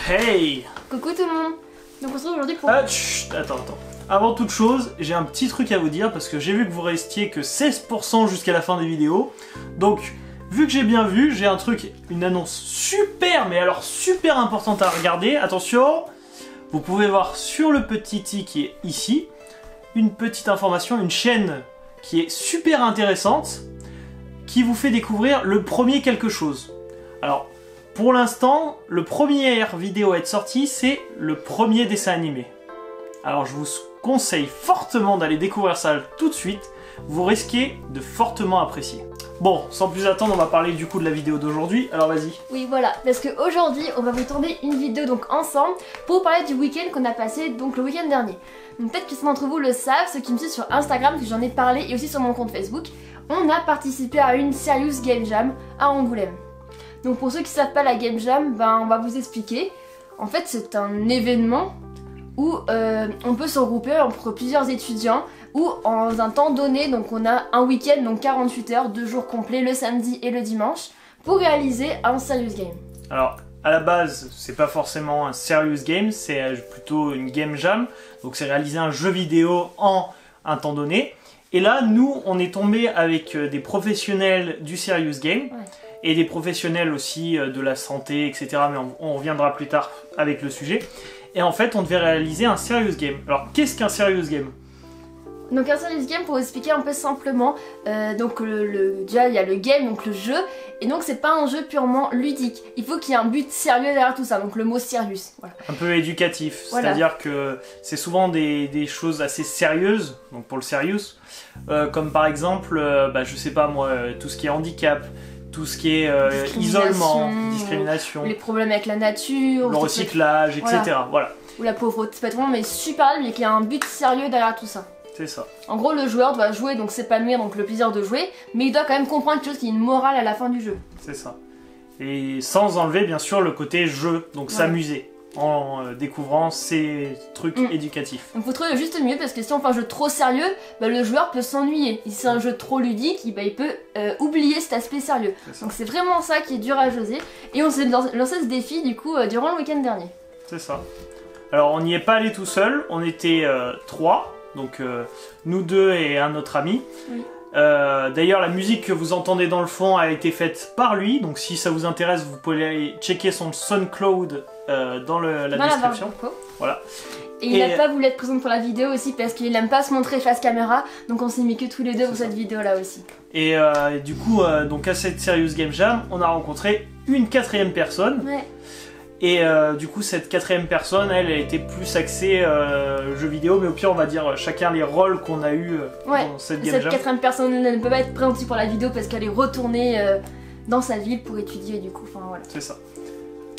Hey! Coucou tout le monde. Donc on se retrouve aujourd'hui pour... Attends. Avant toute chose, j'ai un petit truc à vous dire parce que j'ai vu que vous restiez que 16% jusqu'à la fin des vidéos. Donc, vu que j'ai bien vu, j'ai un truc, une annonce super, mais alors super importante à regarder. Attention! Vous pouvez voir sur le petit i qui est ici, une petite information, une chaîne qui est super intéressante, qui vous fait découvrir le premier quelque chose. Alors, pour l'instant, le première vidéo à être sortie, c'est le premier dessin animé. Alors je vous conseille fortement d'aller découvrir ça tout de suite, vous risquez de fortement apprécier. Bon, sans plus attendre, on va parler du coup de la vidéo d'aujourd'hui, alors vas-y. Oui voilà, parce qu'aujourd'hui on va vous tourner une vidéo donc ensemble pour vous parler du week-end qu'on a passé donc le week-end dernier. Donc peut-être que certains d'entre vous le savent, ceux qui me suivent sur Instagram, que j'en ai parlé, et aussi sur mon compte Facebook, on a participé à une Serious Game Jam à Angoulême. Donc pour ceux qui ne savent pas la Game Jam, on va vous expliquer. En fait c'est un événement où on peut se regrouper entre plusieurs étudiants, où en un temps donné, donc on a un week-end, donc 48 heures, 2 jours complets, le samedi et le dimanche, pour réaliser un Serious Game. Alors, à la base, c'est pas forcément un Serious Game, c'est plutôt une Game Jam, donc c'est réaliser un jeu vidéo en un temps donné. Et là, nous, on est tombé avec des professionnels du Serious Game, et des professionnels aussi de la santé, etc. Mais on reviendra plus tard avec le sujet. Et en fait, on devait réaliser un Serious Game. Alors, qu'est-ce qu'un Serious Game? Donc un Serious Game, pour vous expliquer un peu simplement, donc déjà il y a le game, donc le jeu, et donc c'est pas un jeu purement ludique. Il faut qu'il y ait un but sérieux derrière tout ça, donc le mot serious. Voilà. Un peu éducatif, voilà. C'est-à-dire que c'est souvent des choses assez sérieuses, donc pour le serious, comme par exemple, je sais pas moi, tout ce qui est handicap, tout ce qui est isolement, discrimination, les problèmes avec la nature, le recyclage, etc. Voilà. Ou la pauvreté, c'est pas trop, mais super, mais qu'il y a un but sérieux derrière tout ça. C'est ça. En gros, le joueur doit jouer, donc s'épanouir, donc le plaisir de jouer, mais il doit quand même comprendre quelque chose qui est une morale à la fin du jeu. C'est ça. Et sans enlever, bien sûr, le côté jeu, donc s'amuser en découvrant ces trucs éducatifs. Donc faut trouver le juste milieu, parce que si on fait un jeu trop sérieux, le joueur peut s'ennuyer. Si c'est un jeu trop ludique, il peut oublier cet aspect sérieux. Donc c'est vraiment ça qui est dur à jaser. Et on s'est lancé ce défi, du coup, durant le week-end dernier. C'est ça. Alors on n'y est pas allé tout seul, on était 3. Donc nous deux et un autre ami. Oui. D'ailleurs la musique que vous entendez dans le fond a été faite par lui, donc si ça vous intéresse vous pouvez aller checker son SoundCloud dans la description. Voilà. Et il n'a pas voulu être présent pour la vidéo aussi parce qu'il n'aime pas se montrer face caméra, donc on s'est mis que tous les deux pour cette vidéo là aussi. Et du coup donc à cette Serious Game Jam on a rencontré une 4e personne. Ouais. Et du coup cette 4e personne, elle a été plus axée jeux vidéo, mais au pire on va dire chacun les rôles qu'on a eu dans cette Game Jam. Cette 4e personne ne peut pas être présente pour la vidéo parce qu'elle est retournée dans sa ville pour étudier du coup, enfin voilà. C'est ça.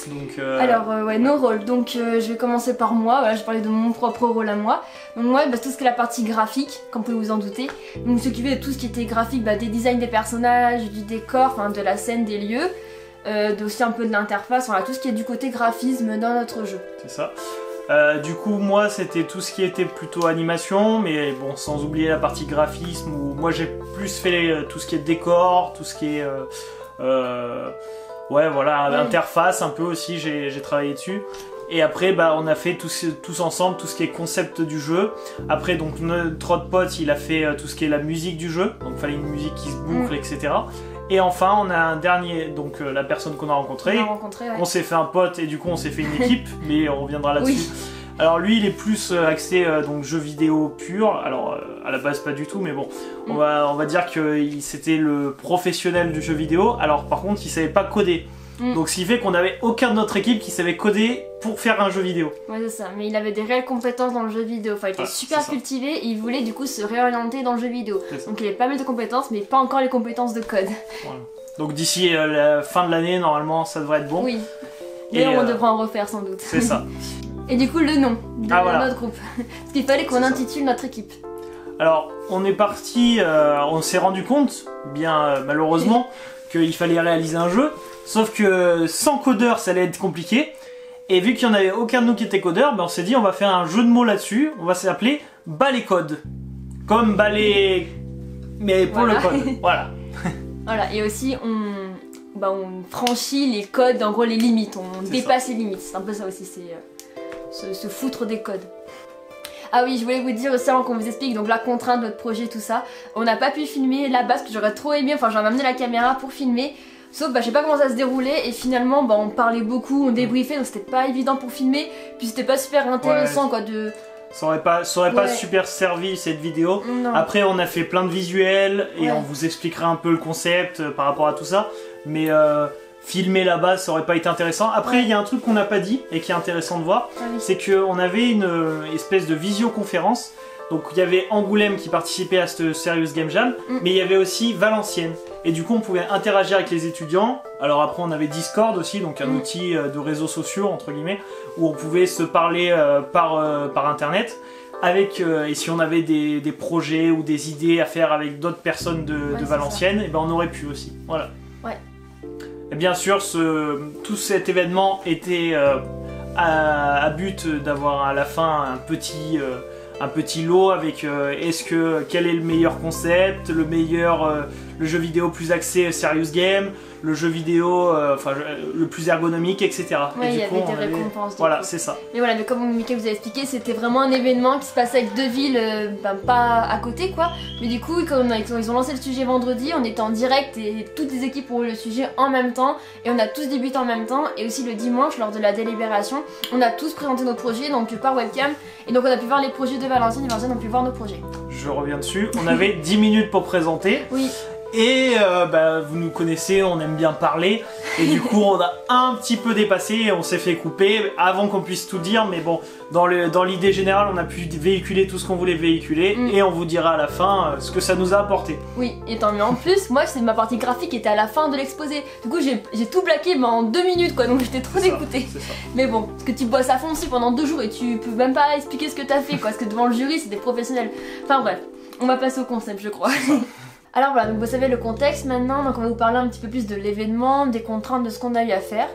Donc, alors nos rôles, donc je vais commencer par moi, voilà, je vais parler de mon propre rôle à moi. Donc moi, tout ce qui est la partie graphique, comme vous pouvez vous en douter, donc s'occuper de tout ce qui était graphique, des designs des personnages, du décor, de la scène, des lieux. Aussi un peu de l'interface, voilà, tout ce qui est du côté graphisme dans notre jeu. C'est ça. Du coup moi c'était tout ce qui était plutôt animation, mais bon sans oublier la partie graphisme où moi j'ai plus fait tout ce qui est décor, tout ce qui est interface un peu aussi, j'ai travaillé dessus. Et après on a fait tous ensemble tout ce qui est concept du jeu. Après donc notre autre pote il a fait tout ce qui est la musique du jeu, donc il fallait une musique qui se boucle, etc. Et enfin on a un dernier, donc la personne qu'on a rencontrée, on s'est fait un pote et du coup on s'est fait une équipe, mais on reviendra là-dessus. Oui. Alors lui il est plus axé donc jeu vidéo pur, alors à la base pas du tout, mais bon, on va dire que c'était le professionnel du jeu vidéo, alors par contre il savait pas coder. Donc ce qui fait qu'on n'avait aucun de notre équipe qui savait coder pour faire un jeu vidéo. Ouais c'est ça, mais il avait des réelles compétences dans le jeu vidéo, enfin il était super cultivé et il voulait du coup se réorienter dans le jeu vidéo. Donc il avait pas mal de compétences mais pas encore les compétences de code. Voilà. Donc d'ici la fin de l'année normalement ça devrait être bon. Oui, et on devra en refaire sans doute. C'est ça. Et du coup le nom de notre groupe, parce qu'il fallait qu'on intitule notre équipe. Alors on est parti, on s'est rendu compte, bien malheureusement, qu'il fallait réaliser un jeu. Sauf que sans codeur ça allait être compliqué. Et vu qu'il n'y en avait aucun de nous qui était codeur, on s'est dit on va faire un jeu de mots là-dessus. On va s'appeler Balai Code. Comme balai, mais pour le code. Voilà. Voilà, et aussi on franchit les codes, en gros les limites, on C'est dépasse les limites. C'est un peu ça aussi, c'est se foutre des codes. Ah oui, je voulais vous dire aussi avant qu'on vous explique donc la contrainte de notre projet, tout ça. On n'a pas pu filmer là-bas parce que j'aurais trop aimé, enfin j'aurais amené la caméra pour filmer. Sauf je sais pas comment ça se déroulait et finalement on parlait beaucoup, on débriefait donc c'était pas évident pour filmer. Puis c'était pas super intéressant quoi de... Ça aurait pas super servi cette vidéo. Non. Après on a fait plein de visuels et Ouais. on vous expliquera un peu le concept par rapport à tout ça. Mais filmer là-bas ça aurait pas été intéressant. Après il y a un truc qu'on n'a pas dit et qui est intéressant de voir. Ah oui. C'est qu'on avait une espèce de visioconférence. Donc il y avait Angoulême qui participait à ce Serious Game Jam, mais il y avait aussi Valenciennes. Et du coup on pouvait interagir avec les étudiants. Alors après on avait Discord aussi, donc un outil de réseaux sociaux entre guillemets, où on pouvait se parler par internet. Avec, et si on avait des projets ou des idées à faire avec d'autres personnes de Valenciennes, et ben on aurait pu aussi. Voilà. Ouais. Et bien sûr tout cet événement était à but d'avoir à la fin un petit lot avec quel est le meilleur concept, le jeu vidéo plus axé serious game, le jeu vidéo le plus ergonomique, etc. Ouais, et il y du coup, avait des récompenses. voilà, c'est ça. Mais voilà, mais comme Mickaël vous a expliqué, c'était vraiment un événement qui se passait avec deux villes, pas à côté quoi. Mais du coup, quand ils ont lancé le sujet vendredi, on était en direct et toutes les équipes ont eu le sujet en même temps. Et on a tous débuté en même temps. Et aussi le dimanche, lors de la délibération, on a tous présenté nos projets, donc par webcam. Et donc on a pu voir les projets de Valenciennes et Valenciennes ont pu voir nos projets. Je reviens dessus. On avait 10 minutes pour présenter. Oui. Et vous nous connaissez, on aime bien parler. Et du coup, on a un petit peu dépassé et on s'est fait couper avant qu'on puisse tout dire. Mais bon, dans l'idée générale, on a pu véhiculer tout ce qu'on voulait véhiculer. Et on vous dira à la fin ce que ça nous a apporté. Oui, et tant mieux. En plus, moi, c'est ma partie graphique qui était à la fin de l'exposé. Du coup, j'ai tout plaqué en 2 minutes, quoi. Donc j'étais trop dégoûtée. Mais bon, parce que tu bosses à fond aussi pendant 2 jours et tu peux même pas expliquer ce que t'as fait, quoi. Parce que devant le jury, c'est des professionnels. Enfin bref, on va passer au concept, je crois. Alors voilà, donc vous savez le contexte maintenant, donc on va vous parler un petit peu plus de l'événement, des contraintes, de ce qu'on a eu à faire.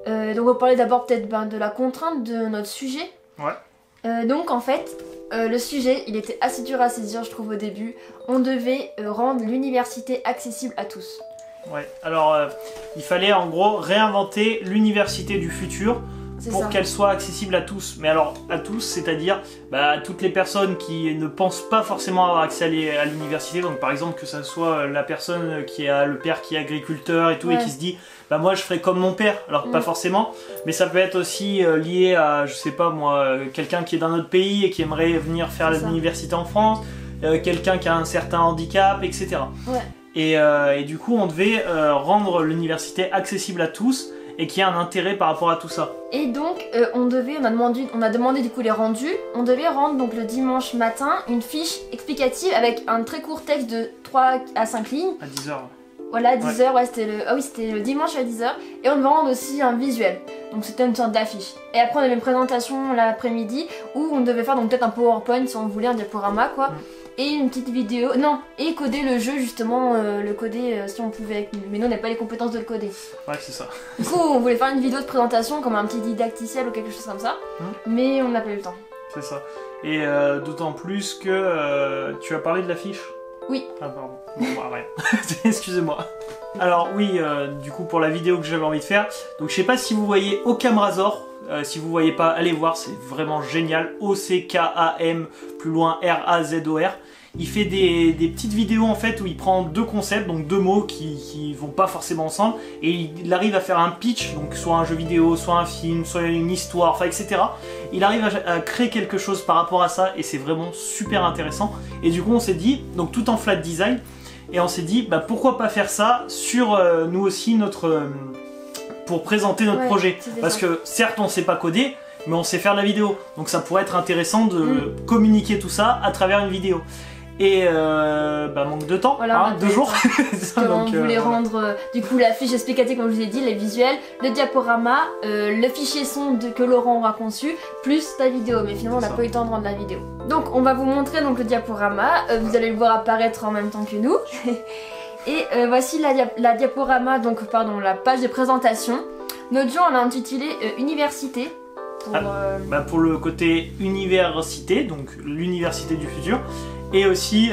Donc on va parler d'abord peut-être de la contrainte de notre sujet. Ouais. Donc en fait, le sujet, il était assez dur à saisir je trouve au début. On devait rendre l'université accessible à tous. Ouais, alors il fallait en gros réinventer l'université du futur pour qu'elle soit accessible à tous. Mais alors à tous, c'est-à-dire à toutes les personnes qui ne pensent pas forcément avoir accès à l'université. Donc par exemple que ça soit la personne qui a le père qui est agriculteur et tout et qui se dit moi je ferai comme mon père. Alors pas forcément, mais ça peut être aussi lié à, je sais pas moi, quelqu'un qui est d'un autre pays et qui aimerait venir faire l'université en France, quelqu'un qui a un certain handicap, etc. Ouais. Et du coup on devait rendre l'université accessible à tous et qu'il y ait un intérêt par rapport à tout ça. Et donc on a demandé du coup les rendus. On devait rendre donc le dimanche matin une fiche explicative avec un très court texte de 3 à 5 lignes. À 10h. Voilà, 10h, ouais, c'était le dimanche à 10h. Et on devait rendre aussi un visuel. Donc c'était une sorte d'affiche. Et après on avait une présentation l'après-midi où on devait faire donc peut-être un PowerPoint si on voulait, un diaporama quoi. Et une petite vidéo, et coder le jeu justement, le coder si on pouvait, mais nous on n'a pas les compétences de le coder. Ouais, c'est ça. Du coup on voulait faire une vidéo de présentation comme un petit didacticiel ou quelque chose comme ça, mais on n'a pas eu le temps. C'est ça. Et d'autant plus que tu as parlé de l'affiche. Oui. Ah pardon, bon rien. Excusez-moi. Alors oui, du coup pour la vidéo que j'avais envie de faire, donc je sais pas si vous voyez Occamrazor. Si vous voyez pas, allez voir, c'est vraiment génial. O-C-K-A-M, plus loin R-A-Z-O-R. Il fait des petites vidéos en fait où il prend 2 concepts, donc 2 mots qui vont pas forcément ensemble, et il arrive à faire un pitch, donc soit un jeu vidéo, soit un film, soit une histoire, enfin etc. Il arrive à créer quelque chose par rapport à ça, et c'est vraiment super intéressant. Et du coup on s'est dit, donc tout en flat design, et on s'est dit pourquoi pas faire ça sur nous aussi pour présenter notre projet, parce que certes on sait pas coder, mais on sait faire de la vidéo, donc ça pourrait être intéressant de communiquer tout ça à travers une vidéo. Et manque de temps, voilà, 2 jours. On voulait rendre du coup la fiche explicative comme je vous ai dit, les visuels, le diaporama, le fichier son que Laurent aura conçu, plus ta vidéo, mais finalement on n'a pas eu le temps de rendre la vidéo. Donc on va vous montrer donc le diaporama, vous allez le voir apparaître en même temps que nous. Et voici la diaporama, donc pardon, la page de présentation. Notre jeu on l'a intitulé Université. Pour le côté université, donc l'université du futur, et aussi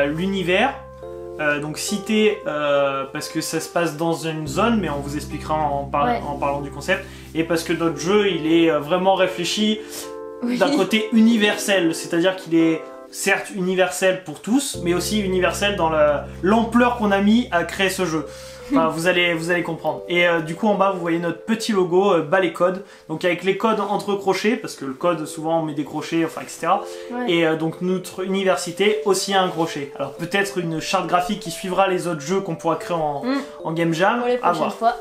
l'univers, donc cité parce que ça se passe dans une zone, mais on vous expliquera en parlant du concept, et parce que notre jeu il est vraiment réfléchi d'un côté universel, c'est-à-dire qu'il est certes universel pour tous, mais aussi universel dans l'ampleur qu'on a mis à créer ce jeu. Enfin, vous allez comprendre. Et du coup en bas vous voyez notre petit logo, bas les codes, donc avec les codes entre crochets, parce que le code souvent on met des crochets, enfin etc. Ouais. Et donc notre université aussi a un crochet. Alors peut-être une charte graphique qui suivra les autres jeux qu'on pourra créer en Game Jam. Pour les à prochaines voir. fois.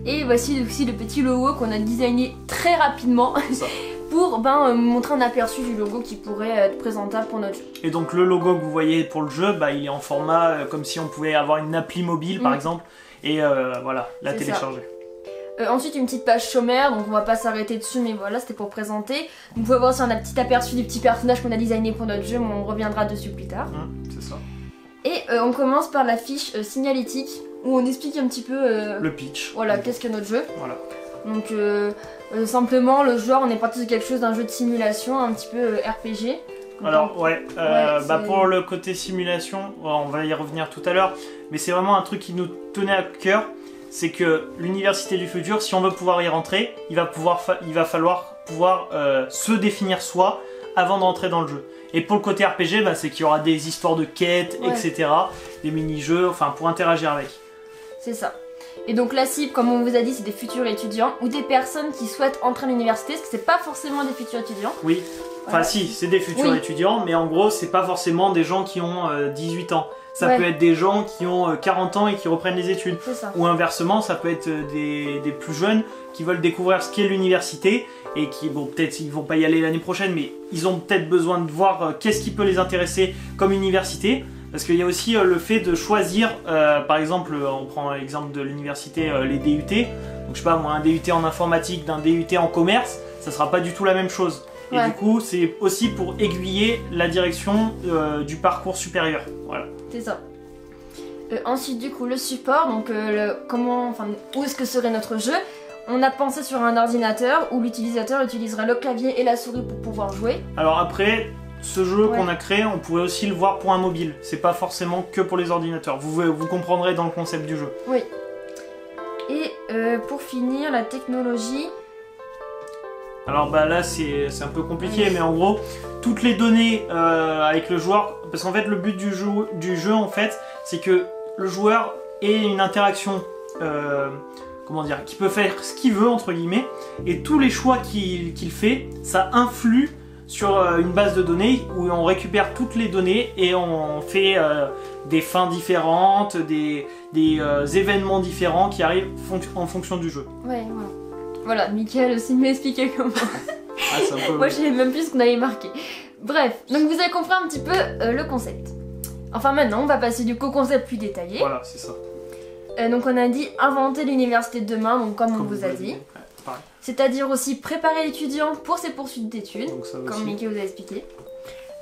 Et voici aussi le petit logo qu'on a designé très rapidement pour montrer un aperçu du logo qui pourrait être présentable pour notre jeu. Et donc le logo que vous voyez pour le jeu, il est en format comme si on pouvait avoir une appli mobile par exemple. Et voilà, la télécharger. Ensuite une petite page sommaire, donc on va pas s'arrêter dessus, mais voilà, c'était pour présenter. Vous pouvez voir aussi un petit aperçu des petits personnages qu'on a designés pour notre jeu, mais on reviendra dessus plus tard. C'est ça. Et on commence par la fiche signalétique, où on explique un petit peu le pitch. Voilà, qu'est-ce que notre jeu. Voilà. Donc simplement, le joueur, on est parti de quelque chose d'un jeu de simulation, un petit peu RPG. Alors pour le côté simulation, on va y revenir tout à l'heure, mais c'est vraiment un truc qui nous tenait à cœur, c'est que l'université du futur, si on veut pouvoir y rentrer, il va falloir pouvoir se définir soi avant de rentrer dans le jeu. Et pour le côté RPG, c'est qu'il y aura des histoires de quêtes, etc., des mini-jeux, enfin pour interagir avec. C'est ça. Et donc la cible, comme on vous a dit, c'est des futurs étudiants ou des personnes qui souhaitent entrer à l'université, parce que c'est pas forcément des futurs étudiants. Oui. Enfin si, c'est des futurs étudiants, mais en gros c'est pas forcément des gens qui ont 18 ans. Ça peut être des gens qui ont 40 ans et qui reprennent les études. Ça. Ou inversement, ça peut être des plus jeunes qui veulent découvrir ce qu'est l'université et qui, peut-être ils vont pas y aller l'année prochaine, mais ils ont peut-être besoin de voir qu'est-ce qui peut les intéresser comme université. Parce qu'il y a aussi le fait de choisir, par exemple, on prend l'exemple de l'université, les DUT. Donc je sais pas moi, un DUT en informatique, d'un DUT en commerce, ça sera pas du tout la même chose. Et du coup, c'est aussi pour aiguiller la direction du parcours supérieur. Voilà. C'est ça. Ensuite, du coup, le support, donc où est-ce que serait notre jeu? On a pensé sur un ordinateur où l'utilisateur utilisera le clavier et la souris pour pouvoir jouer. Alors après, ce jeu qu'on a créé, on pourrait aussi le voir pour un mobile. C'est pas forcément que pour les ordinateurs. Vous comprendrez dans le concept du jeu. Oui. Et pour finir, la technologie... Alors là c'est un peu compliqué, mais en gros toutes les données avec le joueur, parce qu'en fait le but du jeu en fait c'est que le joueur ait une interaction, qui peut faire ce qu'il veut entre guillemets, et tous les choix qu'il fait, ça influe sur une base de données où on récupère toutes les données et on fait des fins différentes, des événements différents qui arrivent en fonction du jeu. Ouais, voilà. Voilà, Mickaël aussi m'a expliqué comment. C'est un peu... Moi je savais même plus ce qu'on avait marqué. Bref, donc vous avez compris un petit peu le concept. Enfin maintenant, on va passer du coup au concept plus détaillé. Voilà, c'est ça. Donc on a dit inventer l'université de demain, donc comme on vous a dit. C'est-à-dire aussi préparer l'étudiant pour ses poursuites d'études, comme Mickaël vous a expliqué.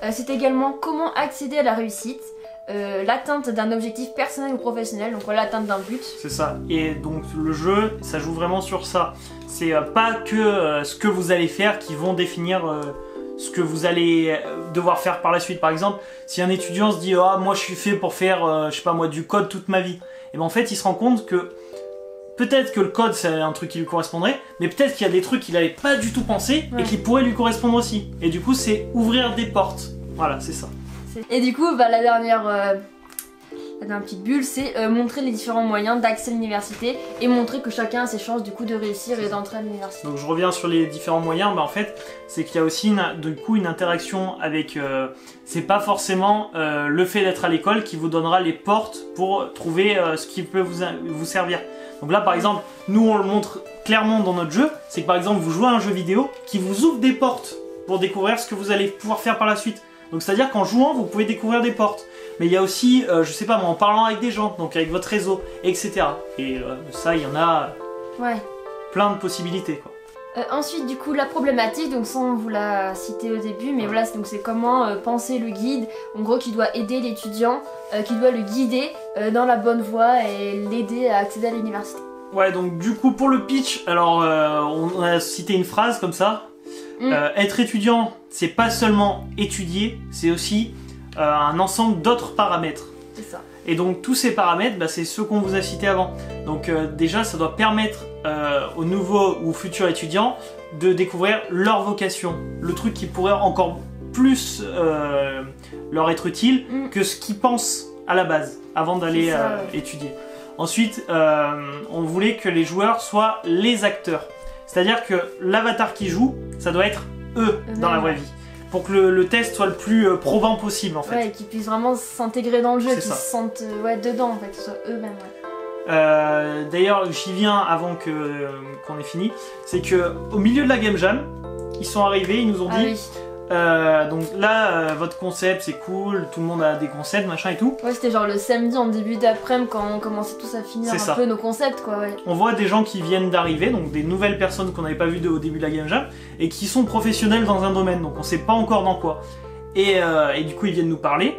C'est également comment accéder à la réussite. L'atteinte d'un objectif personnel ou professionnel, donc l'atteinte d'un but. C'est ça, et donc le jeu, ça joue vraiment sur ça. C'est pas que ce que vous allez faire qui vont définir ce que vous allez devoir faire par la suite. Par exemple, si un étudiant se dit « Ah, moi je suis fait pour faire, je sais pas moi, du code toute ma vie », et bien en fait il se rend compte que peut-être que le code c'est un truc qui lui correspondrait, mais peut-être qu'il y a des trucs qu'il n'avait pas du tout pensé et qui pourraient lui correspondre aussi. Et du coup c'est ouvrir des portes. Voilà, c'est ça. Et du coup, la dernière petite bulle, c'est montrer les différents moyens d'accès à l'université et montrer que chacun a ses chances du coup de réussir et d'entrer à l'université. Donc je reviens sur les différents moyens, en fait, c'est qu'il y a aussi une interaction avec... c'est pas forcément le fait d'être à l'école qui vous donnera les portes pour trouver ce qui peut vous servir. Donc là par exemple, nous on le montre clairement dans notre jeu, c'est que par exemple vous jouez à un jeu vidéo qui vous ouvre des portes pour découvrir ce que vous allez pouvoir faire par la suite. Donc c'est-à-dire qu'en jouant, vous pouvez découvrir des portes. Mais il y a aussi, je sais pas moi, en parlant avec des gens, donc avec votre réseau, etc. Et ça, il y en a plein de possibilités, quoi. Ensuite, du coup, la problématique, donc ça on vous l'a cité au début, mais voilà, donc c'est comment penser le guide, en gros, qui doit aider l'étudiant, qui doit le guider dans la bonne voie et l'aider à accéder à l'université. Ouais, donc du coup, pour le pitch, alors on a cité une phrase comme ça. Être étudiant, c'est pas seulement étudier, c'est aussi un ensemble d'autres paramètres. C'est ça. Et donc tous ces paramètres, bah, c'est ceux qu'on vous a cités avant. Donc déjà, ça doit permettre aux nouveaux ou futurs étudiants de découvrir leur vocation, le truc qui pourrait encore plus leur être utile que ce qu'ils pensent à la base, avant d'aller étudier. Ensuite, on voulait que les joueurs soient les acteurs. C'est-à-dire que l'avatar qui joue, ça doit être eux dans la vraie vie. Pour que le test soit le plus probant possible en fait. Ouais, et qu'ils puissent vraiment s'intégrer dans le jeu, qu'ils se sentent dedans en fait, que ce soit eux-mêmes. D'ailleurs, j'y viens avant qu'on ait fini. C'est que au milieu de la Game Jam, ils sont arrivés, ils nous ont dit donc là, votre concept c'est cool, tout le monde a des concepts, machin et tout. Ouais, c'était genre le samedi en début d'après-midi quand on commençait tous à finir un peu nos concepts quoi, ouais. On voit des gens qui viennent d'arriver, donc des nouvelles personnes qu'on n'avait pas vues au début de la Game Jam, et qui sont professionnels dans un domaine, donc on sait pas encore dans quoi. Et du coup ils viennent nous parler,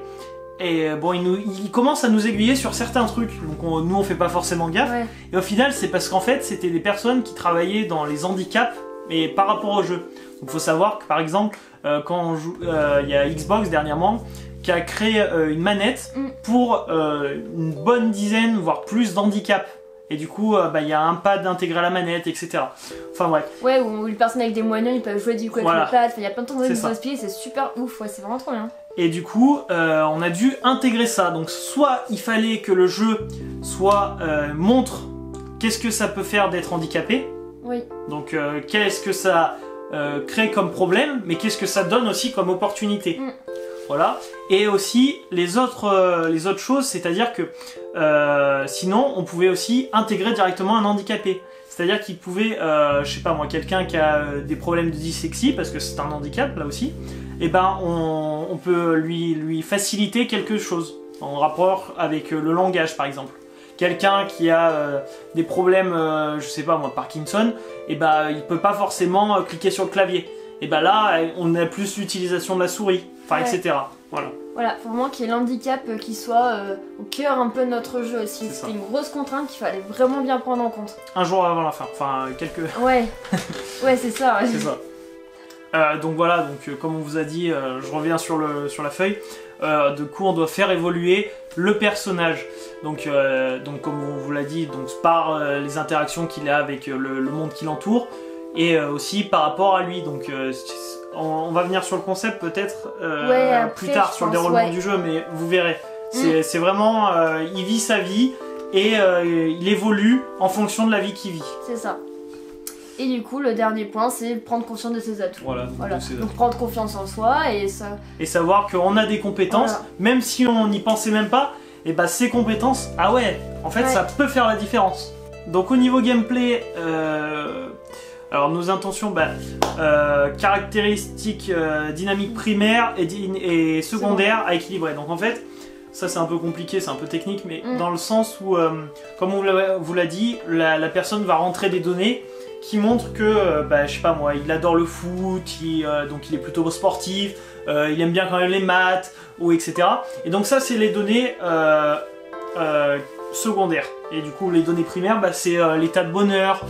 et bon ils commencent à nous aiguiller sur certains trucs, donc nous on fait pas forcément gaffe, et au final c'est parce qu'en fait c'était des personnes qui travaillaient dans les handicaps, mais par rapport au jeu. Donc il faut savoir que par exemple, quand on joue, y a Xbox dernièrement qui a créé une manette pour une bonne dizaine, voire plus d'handicaps. Et du coup, y a un pad intégré à la manette, etc. Enfin bref. Ouais, où les personnes avec des moyens, ils peuvent jouer du coup avec le pad. Il y a plein de trucs qui sont inspirés, c'est super ouf, ouais, c'est vraiment trop bien. Et du coup, on a dû intégrer ça. Donc soit il fallait que le jeu montre qu'est-ce que ça peut faire d'être handicapé. Oui. Donc qu'est-ce que ça crée comme problème, mais qu'est-ce que ça donne aussi comme opportunité. Voilà. Et aussi les autres choses, c'est-à-dire que sinon on pouvait aussi intégrer directement un handicapé. C'est-à-dire qu'il pouvait, je sais pas moi, quelqu'un qui a des problèmes de dyslexie, parce que c'est un handicap là aussi, et ben on peut lui faciliter quelque chose en rapport avec le langage par exemple. Quelqu'un qui a des problèmes, je sais pas moi, Parkinson, et ben il peut pas forcément cliquer sur le clavier. Et ben là, on a plus l'utilisation de la souris, enfin etc. Voilà. Voilà, faut vraiment qu'il y ait l'handicap qui soit au cœur un peu de notre jeu aussi. C'était une grosse contrainte qu'il fallait vraiment bien prendre en compte. Un jour avant la fin, enfin quelques... Ouais, ouais c'est ça. Ouais. C'est ça. Donc voilà, comme on vous a dit, je reviens sur la feuille. Du coup, on doit faire évoluer le personnage. Donc comme on vous l'a dit, par les interactions qu'il a avec le monde qui l'entoure, et aussi par rapport à lui. Donc on va venir sur le concept peut-être plus tard sur le déroulement du jeu, mais vous verrez. C'est vraiment, il vit sa vie et il évolue en fonction de la vie qu'il vit. C'est ça. Et du coup, le dernier point, c'est prendre conscience de ses atouts. Voilà. Donc prendre confiance en soi et ça... Et savoir qu'on a des compétences, même si on n'y pensait même pas, et bah ces compétences, ah ouais, en fait ça peut faire la différence. Donc au niveau gameplay, alors nos intentions, caractéristiques dynamiques primaires et secondaires à équilibrer. Donc en fait, ça c'est un peu compliqué, c'est un peu technique, mais dans le sens où, comme on vous l'a dit, la personne va rentrer des données qui montrent que, je sais pas moi, il adore le foot, donc il est plutôt sportif, il aime bien quand même les maths, ou etc. Et donc ça c'est les données secondaires. Et du coup les données primaires, c'est l'état de bonheur,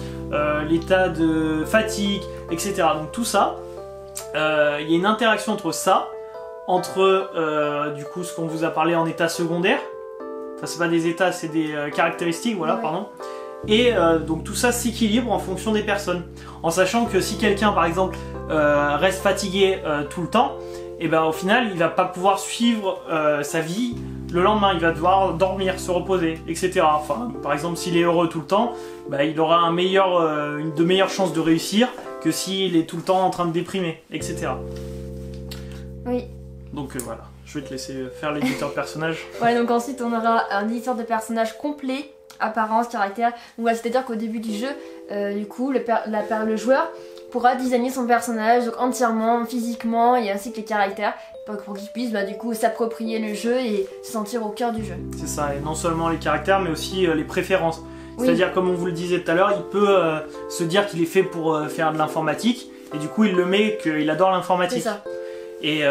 l'état de fatigue, etc. Donc tout ça, il y a une interaction entre ça, entre du coup ce qu'on vous a parlé en état secondaire, enfin c'est pas des états, c'est des caractéristiques, voilà, pardon. Et donc tout ça s'équilibre en fonction des personnes, en sachant que si quelqu'un par exemple reste fatigué tout le temps, et au final il va pas pouvoir suivre sa vie le lendemain, il va devoir dormir, se reposer, etc. Enfin, par exemple s'il est heureux tout le temps, il aura de meilleures chances de réussir que s'il est tout le temps en train de déprimer, etc. Oui. Donc voilà, je vais te laisser faire l'éditeur de personnage. Ouais, donc ensuite on aura un éditeur de personnage complet, apparence, caractère. Donc c'est-à-dire qu'au début du jeu, du coup, le joueur pourra designer son personnage donc, entièrement, physiquement, et ainsi que les caractères, pour qu'il puisse du coup s'approprier le jeu et se sentir au cœur du jeu. C'est ça, et non seulement les caractères, mais aussi les préférences. C'est-à-dire, comme on vous le disait tout à l'heure, il peut se dire qu'il est fait pour faire de l'informatique, et du coup il le met qu'il adore l'informatique. C'est ça. Et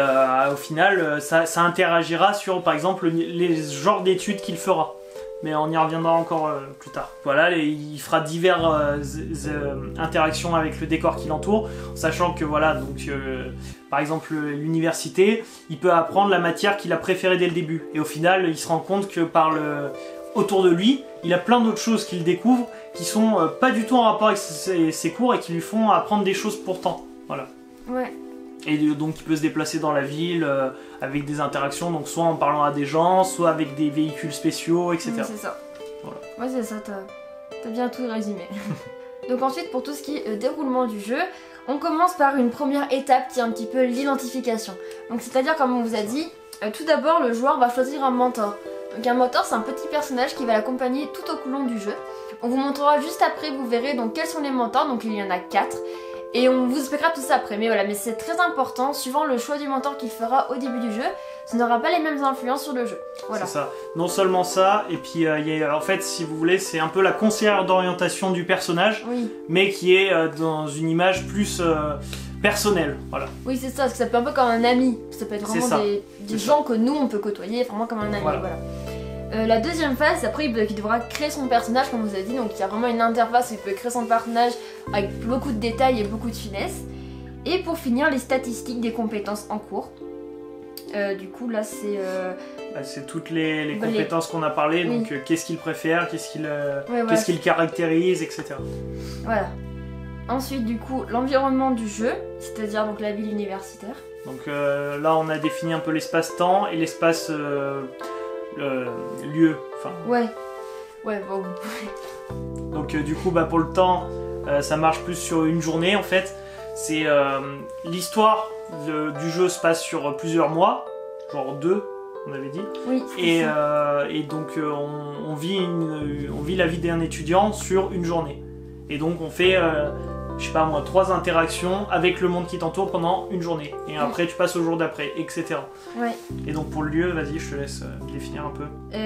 au final, ça interagira sur, par exemple, les genres d'études qu'il fera. mais on y reviendra encore plus tard. Voilà, il fera diverses interactions avec le décor qui l'entoure, sachant que voilà, donc par exemple l'université, il peut apprendre la matière qu'il a préférée dès le début, et au final il se rend compte que autour de lui, il a plein d'autres choses qu'il découvre qui sont pas du tout en rapport avec ses cours et qui lui font apprendre des choses pourtant. Voilà. Ouais. Et donc il peut se déplacer dans la ville avec des interactions, donc soit en parlant à des gens, soit avec des véhicules spéciaux, etc. C'est ça. Voilà. Ouais, c'est ça, t'as bien tout résumé. Donc ensuite, pour tout ce qui est déroulement du jeu, on commence par une première étape qui est un petit peu l'identification. Donc c'est-à-dire, comme on vous a dit, tout d'abord le joueur va choisir un mentor. Donc un mentor, c'est un petit personnage qui va l'accompagner tout au long du jeu. On vous montrera juste après, vous verrez donc quels sont les mentors, donc il y en a 4. Et on vous expliquera tout ça après, mais voilà, mais c'est très important, suivant le choix du mentor qu'il fera au début du jeu, ça n'aura pas les mêmes influences sur le jeu. Voilà. C'est ça. Non seulement ça, et puis en fait, si vous voulez, c'est un peu la conseillère d'orientation du personnage, oui. Mais qui est dans une image plus personnelle. Voilà. Oui, c'est ça, parce que ça peut être un peu comme un ami. Ça peut être vraiment des gens que nous, on peut côtoyer, vraiment comme un ami. Voilà. La deuxième phase, après il devra créer son personnage comme vous avez dit, donc il y a vraiment une interface où il peut créer son personnage avec beaucoup de détails et beaucoup de finesse. Et pour finir, les statistiques des compétences en cours. Du coup là c'est... c'est toutes les compétences qu'on a parlé, oui. Donc qu'est-ce qu'il préfère, qu'est-ce qu'il caractérise, etc. Voilà. Ensuite du coup l'environnement du jeu, c'est-à-dire donc la ville universitaire. Donc là on a défini un peu l'espace-temps et l'espace... lieu, enfin... Ouais, bon... Donc du coup, pour le temps, ça marche plus sur une journée, en fait. C'est l'histoire du jeu se passe sur plusieurs mois, genre 2, on avait dit. Oui, et donc on vit la vie d'un étudiant sur une journée. Et donc on fait... je sais pas moi, 3 interactions avec le monde qui t'entoure pendant une journée. Et après, tu passes au jour d'après, etc. Ouais. Et donc pour le lieu, vas-y, je te laisse définir un peu.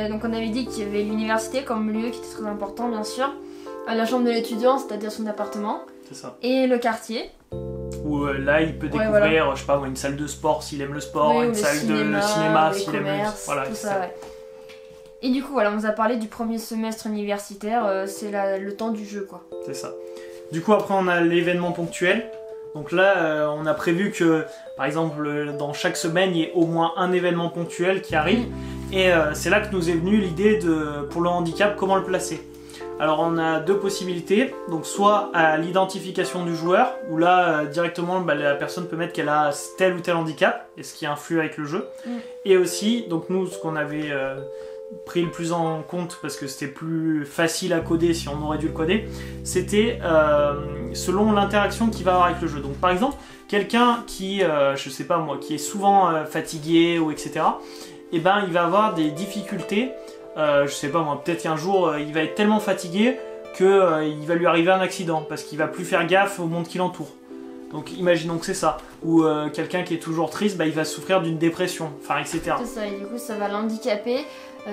Donc on avait dit qu'il y avait l'université comme lieu qui était très important, bien sûr. La chambre de l'étudiant, c'est-à-dire son appartement. C'est ça. Et le quartier. Où là, il peut découvrir, je sais pas moi, une salle de sport s'il aime le sport, une salle de cinéma s'il aime le... Voilà, tout ça, ouais. Et du coup, voilà, on nous a parlé du premier semestre universitaire, c'est le temps du jeu, quoi. C'est ça. Du coup, après, on a l'événement ponctuel. Donc là, on a prévu que, par exemple, dans chaque semaine, il y ait au moins un événement ponctuel qui arrive. Et c'est là que nous est venue l'idée pour le handicap, comment le placer. Alors, on a 2 possibilités. Donc, soit à l'identification du joueur, où là, directement, la personne peut mettre qu'elle a tel ou tel handicap, et ce qui influe avec le jeu. Et aussi, donc nous, ce qu'on avait... pris le plus en compte parce que c'était plus facile à coder si on aurait dû le coder, c'était selon l'interaction qu'il va avoir avec le jeu. Donc par exemple, quelqu'un qui, je sais pas moi, qui est souvent fatigué ou etc, et ben il va avoir des difficultés, je sais pas moi, peut-être qu'un jour il va être tellement fatigué que il va lui arriver un accident parce qu'il va plus faire gaffe au monde qui l'entoure. Donc imaginons que c'est ça, ou quelqu'un qui est toujours triste, il va souffrir d'une dépression, enfin etc. C'est ça, et du coup ça va l'handicaper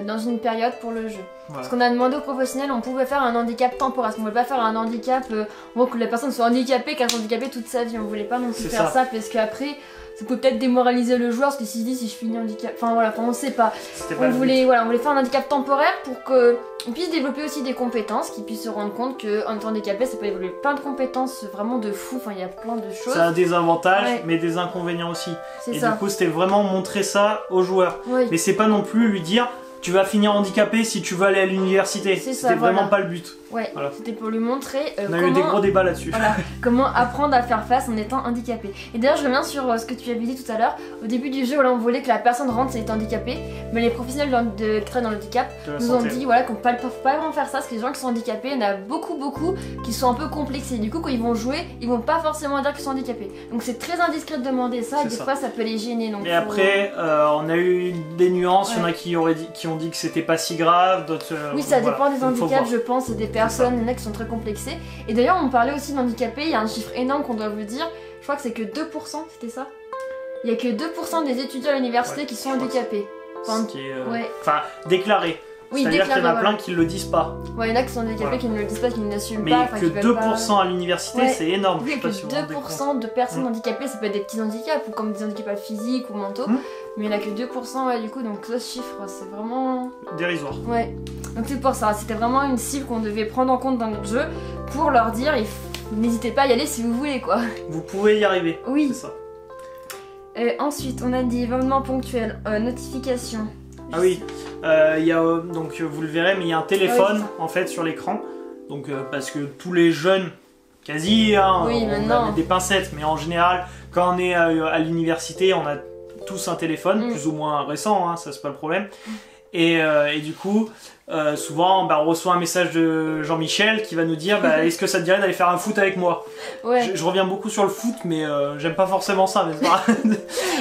dans une période pour le jeu. Voilà. Parce qu'on a demandé aux professionnels, on pouvait faire un handicap temporaire, parce qu'on ne voulait pas faire un handicap, que la personne soit handicapée, qu'elle soit handicapée toute sa vie, on voulait pas non plus faire ça, parce qu'après ça peut peut-être démoraliser le joueur, parce que s'il se dit si je finis handicap, enfin voilà, on sait pas. On voulait faire un handicap temporaire pour qu'on puisse développer aussi des compétences, qu'ils puissent se rendre compte qu'en étant handicapé, ça peut évoluer plein de compétences vraiment de fou, enfin il y a plein de choses. Ça a des avantages, mais des inconvénients aussi. Et du coup, c'était vraiment montrer ça aux joueurs. Oui. Mais c'est pas non plus lui dire tu vas finir handicapé si tu veux aller à l'université. C'était vraiment pas le but. Ouais, voilà. C'était pour lui montrer on a eu des gros débats là-dessus. Voilà, comment apprendre à faire face en étant handicapé. Et d'ailleurs, je reviens sur ce que tu avais dit tout à l'heure. Au début du jeu, on voulait que la personne rentre si elle était handicapée, mais les professionnels qui travaillent dans le handicap nous ont dit qu'on ne peut pas vraiment faire ça, parce que les gens qui sont handicapés, il y en a beaucoup qui sont un peu complexés. Du coup, quand ils vont jouer, ils vont pas forcément dire qu'ils sont handicapés. Donc c'est très indiscret de demander ça, et des fois ça peut les gêner. Donc et après, on a eu des nuances, il y en a qui ont dit que c'était pas si grave, d'autres... oui, ça dépend des handicaps, je pense, et des personnes. Il y en a qui sont très complexés. Et d'ailleurs, on parlait aussi d'handicapés. Il y a un chiffre énorme qu'on doit vous dire. Je crois que c'est que 2%, c'était ça. Il y a que 2% des étudiants à l'université qui sont handicapés. Enfin, ce qui est, enfin, déclaré. Oui, c'est-à-dire qu'il y en a plein qui le disent pas. Ouais, il y en a qui sont handicapés, qui ne le disent pas, qui ne l'assument pas. Mais que 2% à l'université, c'est énorme. Oui, que 2% de personnes handicapées, ça peut être des petits handicaps ou comme des handicaps physiques ou mentaux. Mais il n'y en a que 2%, ouais, du coup, donc ce chiffre, c'est vraiment... Dérisoire. Ouais, donc c'est pour ça, c'était vraiment une cible qu'on devait prendre en compte dans notre jeu pour leur dire, n'hésitez pas à y aller si vous voulez, quoi. Vous pouvez y arriver. Oui. C'est ça. Ensuite, on a dit événements ponctuels, notifications. Ah oui, il y a, donc vous le verrez, mais il y a un téléphone en fait sur l'écran. Donc parce que tous les jeunes, quasi, hein, oui, on a des pincettes, mais en général, quand on est à l'université, on a tous un téléphone, plus ou moins récent, hein, ça c'est pas le problème. Et du coup, souvent, on reçoit un message de Jean-Michel qui va nous dire est-ce que ça te dirait d'aller faire un foot avec moi? Ouais. Je reviens beaucoup sur le foot, mais j'aime pas forcément ça. Mais c'est pas...